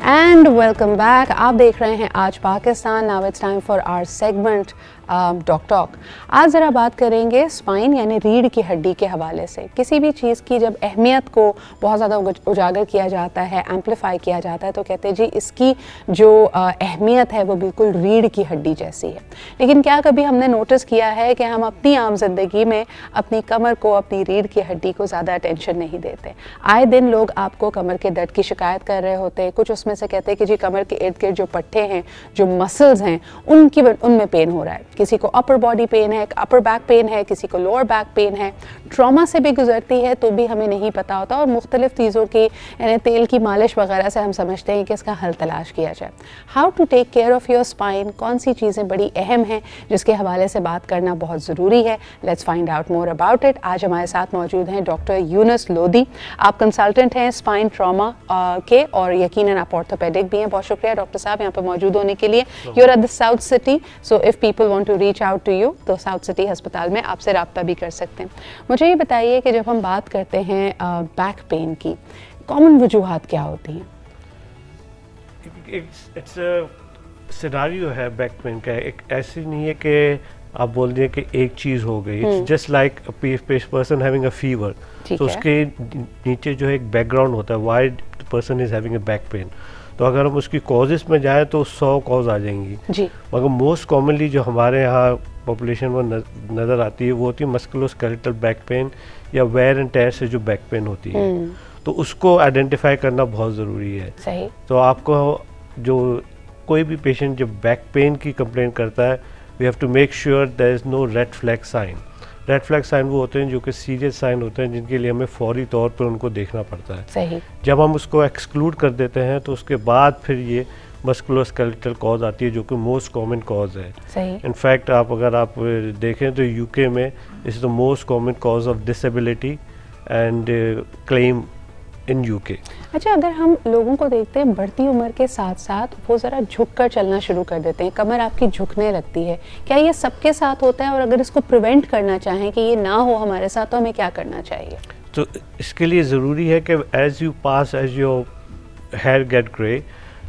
And welcome back. आप देख रहे हैं आज Pakistan. Now it's time for our segment doc talk. आज ज़रा बात करेंगे स्पाइन यानी रीढ़ की हड्डी के हवाले से। किसी भी चीज़ की जब अहमियत को बहुत ज़्यादा उजागर किया जाता है, एम्पलीफाई किया जाता है, तो कहते हैं जी इसकी जो अहमियत है वो बिल्कुल रीढ़ की हड्डी जैसी है। लेकिन क्या कभी हमने नोटिस किया है कि हम अपनी आम जिंदगी में अपनी कमर को, अपनी रीढ़ की हड्डी को ज़्यादा अटेंशन नहीं देते? आए दिन लोग आपको कमर के दर्द की शिकायत कर रहे होते हैं। कुछ उसमें से कहते हैं कि जी कमर के इर्द गिर्द जो पट्टे हैं, जो मसल्स हैं, उनमें पेन हो रहा है। किसी को अपर बॉडी पेन है, अपर बैक पेन है, किसी को लोअर बैक पेन है। ट्रॉमा से भी गुजरती है तो भी हमें नहीं पता होता, और मुख्तलिफ चीज़ों की यानी तेल की मालिश वगैरह से हम समझते हैं कि इसका हल तलाश किया जाए। How to take care of your spine, कौन सी चीज़ें बड़ी अहम हैं जिसके हवाले से बात करना बहुत ज़रूरी है। Let's find out more about it. आज हमारे साथ मौजूद हैं डॉक्टर यूनुस लोधी। आप कंसल्टेंट हैं स्पाइन ट्रॉमा के, और यकीनन आप ऑर्थोपेडिक भी हैं। बहुत शुक्रिया डॉक्टर साहब यहाँ पर मौजूद होने के लिए। You are at the South City, so if people want to reach out to you तो साउथ सिटी अस्पताल में आपसे रब्ता भी कर सकते हैं। मुझे ये बताइए कि जब हम बात करते हैं बैक पेन की, कॉमन वजूहात क्या होती हैं? इट्स सिनारियो है बैक पेन का। एक ऐसी नहीं है कि आप बोल दिए कि एक चीज़ हो गई। It's just like person having a fever, तो उसके नीचे जो है एक बैकग्राउंड होता है, why the person is having a back pain. तो अगर हम उसकी कॉजेस में जाएं तो 100 कॉज आ जाएंगी जी। मगर मोस्ट कॉमनली जो हमारे यहाँ पॉपुलेशन में नज़र आती है वो होती है मस्कुलोस्केलेटल बैक पेन, या वेयर एंड टेयर से जो बैक पेन होती है। तो उसको आइडेंटिफाई करना बहुत ज़रूरी है। सही। तो आपको जो कोई भी पेशेंट जब बैक पेन की कंप्लेंट करता है, we have to make sure there is no red flag sign. Red flag sign वो होते हैं जो कि सीरियस साइन होते हैं, जिनके लिए हमें फौरी तौर पर उनको देखना पड़ता है। सही। जब हम उसको एक्सक्लूड कर देते हैं तो उसके बाद फिर ये मस्कुलोस्केलेटल कॉज आती है, जो कि मोस्ट कॉमन कॉज है। सही। इनफैक्ट अगर आप देखें तो यूके में is the most common cause of disability and claim in UK. अच्छा, अगर हम लोगों को देखते हैं बढ़ती उम्र के साथ साथ वो ज़रा झुक कर चलना शुरू कर देते हैं, कमर आपकी झुकने लगती है, क्या ये सबके साथ होता है? और अगर इसको प्रिवेंट करना चाहें कि ये ना हो हमारे साथ, तो हमें क्या करना चाहिए? तो इसके लिए ज़रूरी है कि as your hair get grey,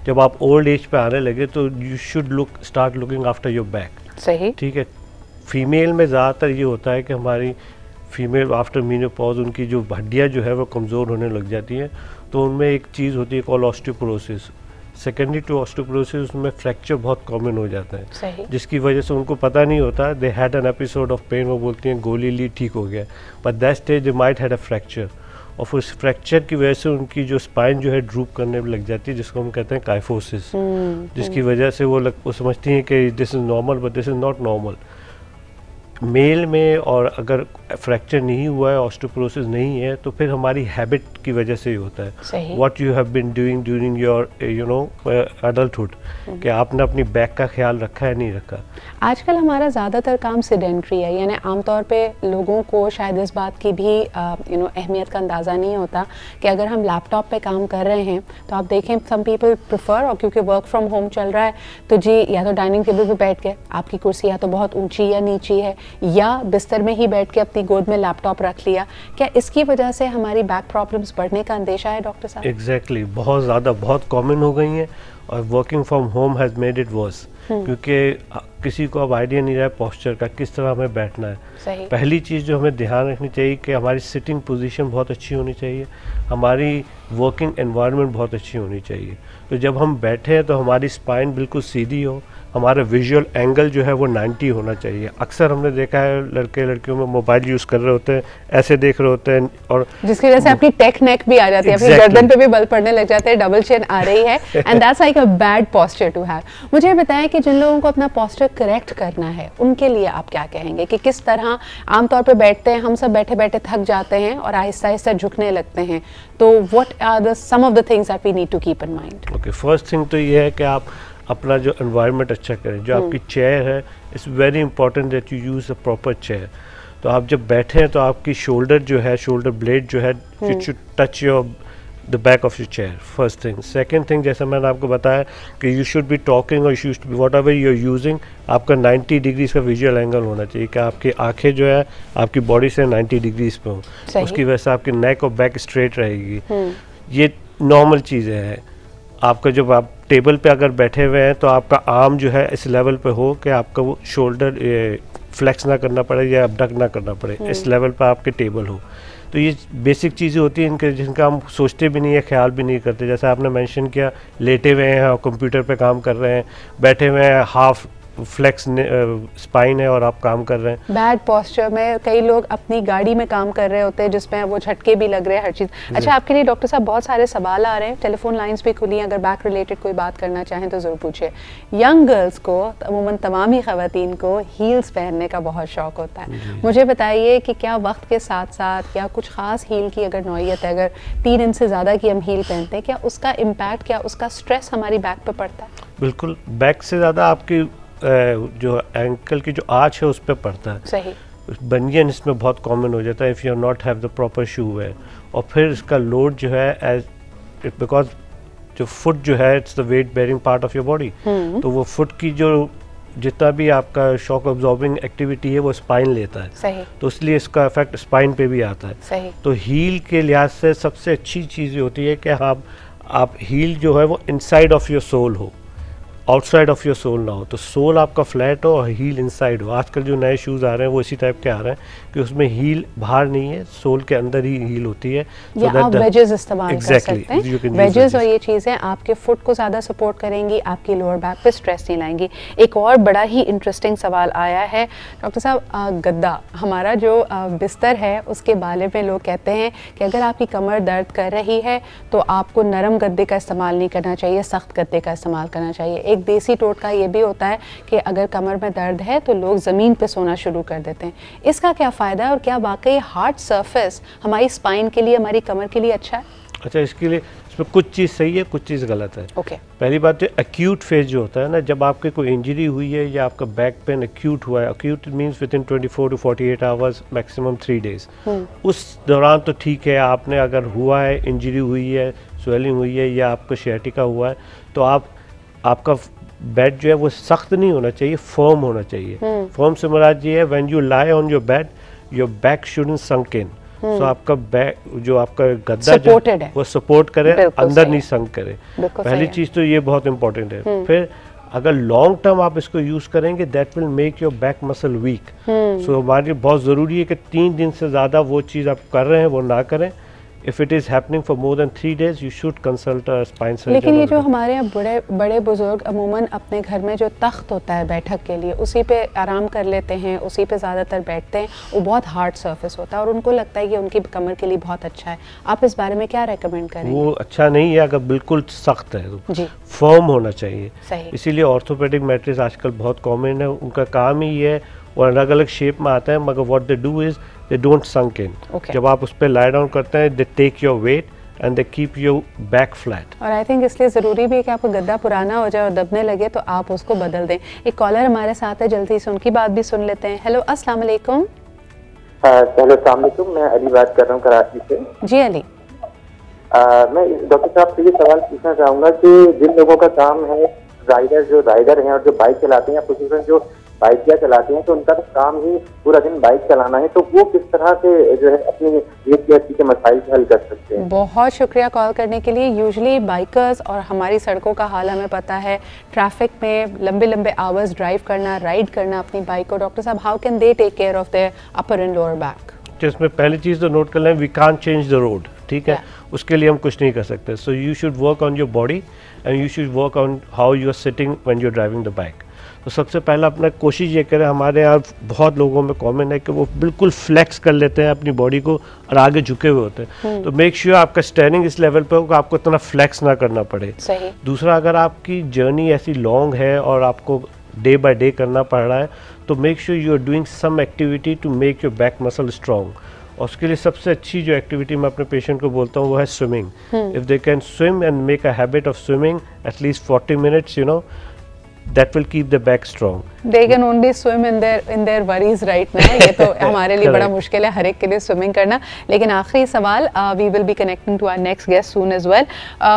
जब आप ओल्ड एज पे आने लगे तो you should start looking after your back. सही। ठीक है। फीमेल में ज़्यादातर ये होता है कि हमारी फीमेल आफ्टर मीनोपॉज उनकी जो हड्डियाँ जो है वो कमज़ोर होने लग जाती हैं। तो उनमें एक चीज़ होती है call osteoporosis. Secondary to osteoporosis उसमें फ्रैक्चर बहुत कॉमन हो जाता है। सही। जिसकी वजह से उनको पता नहीं होता, they had an episode of pain, वो बोलती हैं गोली ली ठीक हो गया, but that stage they might had a fracture, और फिर उस फ्रैक्चर की वजह से उनकी जो स्पाइन जो है ड्रूप करने लग जाती है, जिसको हम कहते हैं काइफोसिस। जिसकी वजह से वो समझती हैं कि this is normal, but this is not normal. Male में और अगर फ्रैक्चर नहीं हुआ है, ऑस्टियोपोरोसिस नहीं है, तो फिर हमारी हैबिट की वजह से ही होता है। What you have been doing during your adulthood, कि आपने अपनी बैक का ख्याल रखा है नहीं रखा। आजकल हमारा ज़्यादातर काम सेडेंट्री है, यानी आमतौर पे लोगों को शायद इस बात की भी अहमियत का अंदाज़ा नहीं होता कि अगर हम लैपटॉप पे काम कर रहे हैं तो आप देखें सम पीपल प्रेफर, और क्योंकि वर्क फ्रॉम होम चल रहा है तो जी या तो डाइनिंग टेबल पे बैठ के, आपकी कुर्सी या तो बहुत ऊंची या नीची है, या बिस्तर में ही बैठ के अपनी गोद में लैपटॉप रख लिया। क्या इसकी वजह से हमारी बैक प्रॉब्लम्स बढ़ने का अंदेशा है डॉक्टर साहब? एग्जैक्टली, बहुत ज़्यादा, बहुत कॉमन हो गई हैं, और working from home has made it worse. क्योंकि किसी को अब आइडिया नहीं रहा है पोस्चर का, किस तरह हमें बैठना है। सही। पहली चीज़ जो हमें ध्यान रखनी चाहिए कि हमारी सिटिंग पोजीशन बहुत अच्छी होनी चाहिए, हमारी वर्किंग एनवायरनमेंट बहुत अच्छी होनी चाहिए। तो जब हम बैठे हैं तो हमारी स्पाइन बिल्कुल सीधी हो, हमारा विजुअल एंगल जो है वो 90 होना चाहिए। अक्सर हमने देखा है लड़के लड़कियों में मोबाइल यूज़ कर रहे होते हैं, ऐसे देख रहे होते हैं, और जिसकी वजह से आपकी टेक नेक भी आ जाती है, अपनी गर्दन पे भी बल पड़ने लग जाते हैं, डबल चिन आ रही है, and that's like a bad posture to have. मुझे बताएं कि जिन लोगों को अपना पोस्चर करेक्ट करना है उनके लिए आप क्या कहेंगे कि किस तरह? आमतौर पर बैठते हैं हम सब, बैठे बैठे थक जाते हैं और आहिस्ता आहिस्ता झुकने लगते हैं, तो what are the some of the things that we need to keep in mind? Okay, first thing तो ये है कि आप अपना जो एनवायरनमेंट अच्छा करें। जो आपकी चेयर है, it's very important that you use a proper chair. तो आप जब बैठे हैं तो आपकी शोल्डर जो है, शोल्डर ब्लेड जो है, it should touch your the back of your chair, first thing. Second thing, जैसे मैंने आपको बताया कि यू शुड बी टॉकिंग और you should be whatever you are using, आपका 90 डिग्रीज का विजुअल एंगल होना चाहिए, कि आपकी आंखें जो है आपकी बॉडी से 90 डिग्रीज पे हो। उसकी वजह से आपकी नेक और बैक स्ट्रेट रहेगी। ये नॉर्मल चीज़ें हैं। आपका जब आप टेबल पे अगर बैठे हुए हैं तो आपका आर्म जो है इस लेवल पे हो कि आपका वो शोल्डर फ्लेक्स ना करना पड़े या अबडक्ट ना करना पड़े, इस लेवल पर आपके टेबल हो। तो ये बेसिक चीज़ें होती हैं इनके, जिनका हम सोचते भी नहीं है, ख्याल भी नहीं करते। जैसे आपने मेंशन किया, लेटे हुए हैं और कंप्यूटर पे काम कर रहे हैं, बैठे हुए हैं, हाफ फ्लेक्स स्पाइन है और आप काम कर रहे हैं। बैड पोस्चर में कई लोग अपनी गाड़ी में काम कर रहे होते हैं जिसमें वो झटके भी लग रहे हैं, हर चीज़। अच्छा, आपके लिए डॉक्टर साहब बहुत सारे सवाल आ रहे हैं, टेलीफोन लाइंस भी खुली हैं, अगर बैक रिलेटेड कोई बात करना चाहें तो ज़रूर पूछिए। यंग गर्ल्स को, अमूमन तमाम ही ख़वातीन को हील्स पहनने का बहुत शौक होता है। मुझे बताइए कि क्या वक्त के साथ साथ क्या कुछ ख़ास हील की अगर नौयत है, अगर 3 इंच से ज़्यादा की हम हील पहनते हैं, क्या उसका इम्पैक्ट, क्या उसका स्ट्रेस हमारी बैक पर पड़ता है? बिल्कुल, बैक से ज़्यादा आपकी जो एंकल की जो आर्च है उस पर पड़ता है। सही। बनियन इसमें बहुत कॉमन हो जाता है if you not have the proper shoe है। और फिर इसका लोड जो है एज बिकॉज जो फुट जो है it's the weight bearing part of your body, तो वो फुट की जो जितना भी आपका शॉक अब्जॉर्बिंग एक्टिविटी है वो स्पाइन लेता है। सही। तो इसलिए इसका इफेक्ट स्पाइन पे भी आता है। सही। तो हील के लिहाज से सबसे अच्छी चीज़ होती है कि आप हील जो है वो इनसाइड ऑफ योर सोल हो, आउटसाइड ऑफ योर सोल ना हो। तो सोल आपका फ्लैट हो और हील इनसाइड हो। आजकल जो नए शूज़ आ रहे हैं वो इसी टाइप के आ रहे हैं कि उसमें हील बाहर नहीं है, सोल के अंदर ही हील होती है। या आप वेजेस इस्तेमाल कर सकते हैं। वेजेस और ये चीज़ें आपके फुट को ज़्यादा सपोर्ट करेंगी, आपकी लोअर बैक पे स्ट्रेस नहीं लाएंगी। एक और बड़ा ही इंटरेस्टिंग सवाल आया है डॉक्टर साहब, गद्दा, हमारा जो बिस्तर है उसके बारे में लोग कहते हैं कि अगर आपकी कमर दर्द कर रही है तो आपको नरम गद्दे का इस्तेमाल नहीं करना चाहिए, सख्त गद्दे का इस्तेमाल करना चाहिए। एक देसी टोटका ये भी होता है कि अगर कमर में दर्द है तो लोग ज़मीन पे सोना शुरू कर देते हैं। इसका क्या फ़ायदा है और क्या वाकई हार्ड सरफेस हमारी स्पाइन के लिए, हमारी कमर के लिए अच्छा है? अच्छा, इसके लिए इसमें कुछ चीज़ सही है, कुछ चीज़ गलत है। ओके। पहली बात तो एक्यूट फेज जो होता है ना, जब आपके कोई इंजरी हुई है या आपका बैक पेन एक्यूट हुआ है, acute means with in 24 to 48 hours, maximum 3 days, उस दौरान तो ठीक है। आपने अगर हुआ है, इंजरी हुई है, स्वेलिंग हुई है या आपको शियाटिका हुआ है, तो आपका बेड जो है वो सख्त नहीं होना चाहिए, फर्म होना चाहिए। फर्म से मुराद ये है when you lie on your bed, your back shouldn't sunk in. So आपका बैक जो आपका गद्दा जो है वो सपोर्ट करे, अंदर नहीं संक करे। पहली चीज़ तो ये बहुत इंपॉर्टेंट है। फिर अगर लॉन्ग टर्म आप इसको यूज़ करेंगे, that will make your back muscle weak. So हमारे लिए बहुत ज़रूरी है कि 3 दिन से ज़्यादा वो चीज़ आप कर रहे हैं वो ना करें। If it is happening for more than 3 days, you should consult a spine surgeon. लेकिन ये जो हमारे यहाँ बड़े बुजुर्ग अमूमन अपने घर में जो तख्त होता है बैठक के लिए, उसी पे आराम कर लेते हैं, उसी पे ज़्यादातर बैठते हैं। वो बहुत हार्ड सरफेस होता है और उनको लगता है कि उनकी कमर के लिए बहुत अच्छा है। आप इस बारे में क्या रेकमेंड करेंगे? वो अच्छा नहीं है अगर बिल्कुल सख्त है तो जी, फर्म होना चाहिए। सही। इसीलिए ऑर्थोपेडिक मैट्रेस आजकल बहुत कॉमन है। उनका काम ही है, वो अलग अलग शेप में आता है, मगर what they do is they don't sunk in. जब आप उस पर लाई डाउन करते हैं, they take your weight and they keep your back flat. और आई थिंक इसलिए ज़रूरी भी है कि आपको गद्दा पुराना हो जाए और दबने लगे तो आप उसको बदल दें। एक कॉलर हमारे साथ है, जल्दी से उनकी बात भी सुन लेते हैं। हेलो, अस्सलाम वालेकुम। हेलो, अस्सलाम वालेकुम। मैं अली बात कर रहा हूँ कराची से। जी अली। मैं डॉक्टर साहब से ये सवाल पूछना चाहूँगा कि जिन लोगों का काम है, राइडर हैं और जो बाइक चलाते हैं, खुसूसन जो बाइक चलाते हैं, तो उनका तो काम ही पूरा दिन बाइक चलाना है, तो वो किस तरह से जो है अपनी सेहत के मसाइल हल कर सकते हैं? बहुत शुक्रिया कॉल करने के लिए। यूजुअली बाइकर्स और हमारी सड़कों का हाल हमें पता है, ट्रैफिक में लंबे लंबे आवर्स ड्राइव करना, राइड करना अपनी बाइक को। डॉक्टर साहब, how can they take care of their upper and lower back? जिसमें पहली चीज़ तो नोट कर लें, we can't change the road, ठीक है? उसके लिए हम कुछ नहीं कर सकते। So you should work on your body and you should work on how you are sitting when you are driving the bike. तो सबसे पहला अपना कोशिश ये करें, हमारे यहाँ बहुत लोगों में कॉमन है कि वो बिल्कुल फ्लेक्स कर लेते हैं अपनी बॉडी को और आगे झुके हुए होते हैं। तो मेक श्योर आपका स्टैंडिंग इस लेवल पे हो कि आपको इतना फ्लेक्स ना करना पड़े। सही। दूसरा, अगर आपकी जर्नी ऐसी लॉन्ग है और आपको डे बाय डे करना पड़ रहा है, तो make sure you are doing some activity to make your back muscle strong. और उसके लिए सबसे अच्छी जो एक्टिविटी मैं अपने पेशेंट को बोलता हूँ वो है swimming. If they can swim and make a habit of swimming at least 40 minutes, you know, that will keep the back strong. They can only swim in their worries right now. ये तो हमारे लिए बड़ा मुश्किल है हर एक के लिए स्विमिंग करना। लेकिन आखिरी सवाल, we will be connecting to our next guest soon as well.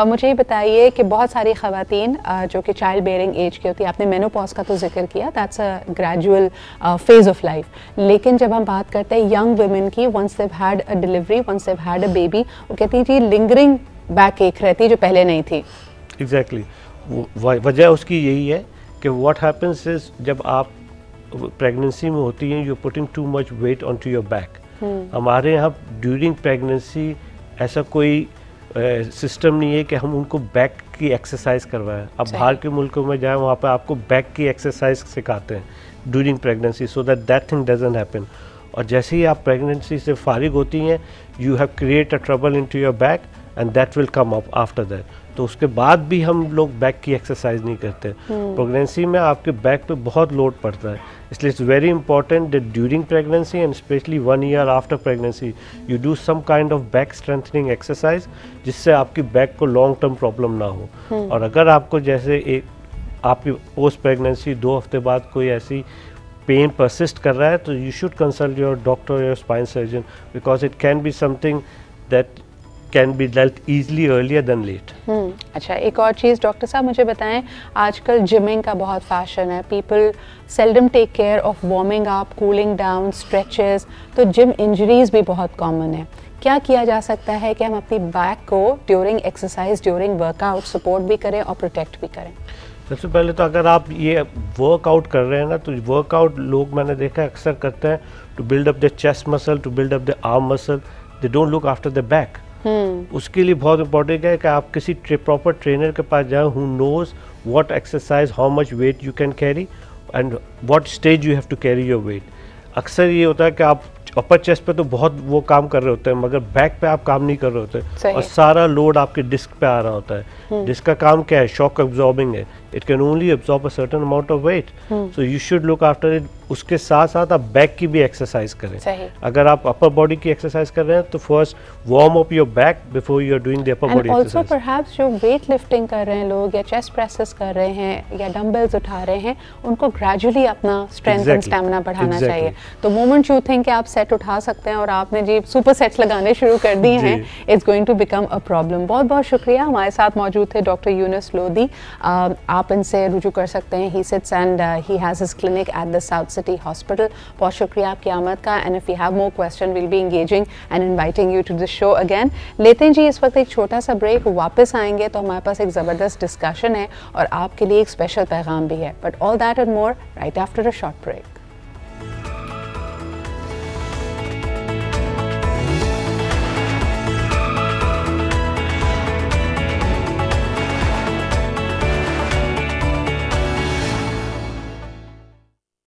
मुझे ये बताइए कि बहुत सारी ख़वातीन जो कि चाइल्ड बेयरिंग एज की होती है, आपने मेनोपॉज का तो जिक्र किया, that's a gradual phase of life. लेकिन जब हम बात करते हैं यंग वुमेन की, once they've had a delivery, once they've had a baby, वो कहती है जी लिंगरिंग बैक एक रहती है जो पहले नहीं थी। एग्जैक्टली वजह उसकी यही है कि व्हाट हैपेंस इज जब आप प्रेगनेंसी में होती हैं you putting too much weight on to your back. हमारे यहाँ ड्यूरिंग प्रेगनेंसी ऐसा कोई सिस्टम नहीं है कि हम उनको बैक की एक्सरसाइज करवाएं। अब बाहर के मुल्कों में जाएं वहाँ पे आपको बैक की एक्सरसाइज सिखाते हैं during pregnancy so that thing doesn't happen. और जैसे ही आप प्रेगनेंसी से फारिग होती हैं you have create a trouble into your back and that will come up after that. तो उसके बाद भी हम लोग बैक की एक्सरसाइज नहीं करते। प्रेगनेंसी में आपके बैक पे बहुत लोड पड़ता है, इसलिए it's very important that during pregnancy and specially 1 year after pregnancy you do some kind of back strengthening exercise जिससे आपकी बैक को लॉन्ग टर्म प्रॉब्लम ना हो। और अगर आपको जैसे एक आपकी पोस्ट प्रेगनेंसी 2 हफ्ते बाद कोई ऐसी पेन परसिस्ट कर रहा है तो you should consult your doctor या spine surgeon because it can be something that can be dealt easily earlier than late. अच्छा, एक और चीज़ डॉक्टर साहब मुझे बताएं, आजकल जिमिंग का बहुत फैशन है, people seldom take care of warming up, cooling down, stretches, तो जिम इंजरीज भी बहुत कॉमन है। क्या किया जा सकता है कि हम अपनी बैक को during exercise, during workout support भी करें और प्रोटेक्ट भी करें? सबसे पहले तो अगर आप ये वर्कआउट कर रहे हैं ना तो वर्कआउट लोग मैंने देखा है अक्सर करते हैं to build up the chest muscle, to build up the arm muscle, they don't look after the back. उसके लिए बहुत इंपॉर्टेंट है कि आप किसी प्रॉपर ट्रेनर के पास जाएं who knows what exercise, how much weight you can carry and what stage you have to carry your weight. अक्सर ये होता है कि आप अपर चेस्ट पे तो बहुत वो काम कर रहे होते हैं मगर बैक पे आप काम नहीं कर रहे होते और सारा लोड आपके डिस्क पे आ रहा होता है। डिस्क का काम क्या है? शॉक एब्जॉर्बिंग है, it can only absorb a certain amount of weight, so you should look after it. उसके साथ साथ आप बैक की भी एक्सरसाइज करें। अगर आप अपर बॉडी की एक्सरसाइज कर रहे हैं तो first warm up your back before you are doing the upper body exercise. Also perhaps जो वेट लिफ्टिंग कर रहे हैं लोग या चेस्ट प्रेसेस कर रहे हैं या डंबल्स उठा रहे हैं उनको ग्रेजुअली अपना स्ट्रेंथ एंड स्टैमिना बढ़ाना चाहिए। तो मोमेंट यू थिंक कि आप सेट उठा सकते हैं और आपने जी सुपर सेट्स लगाने शुरू कर दिए हैं, it's going to become a problem. बहुत बहुत शुक्रिया, हमारे साथ मौजूद थे डॉक्टर यूनुस लोधी। आप इनसे रुजू कर सकते हैं, he sits and he has his clinic at the South City hospital. बहुत शुक्रिया आपकी आमद का, and if you have more question will be engaging and inviting you to this show again. लेते हैं जी इस वक्त एक छोटा सा ब्रेक, वापस आएंगे तो हमारे पास एक ज़बरदस्त डिस्कशन है और आपके लिए एक स्पेशल पैगाम भी है, but all that and more right after a short break.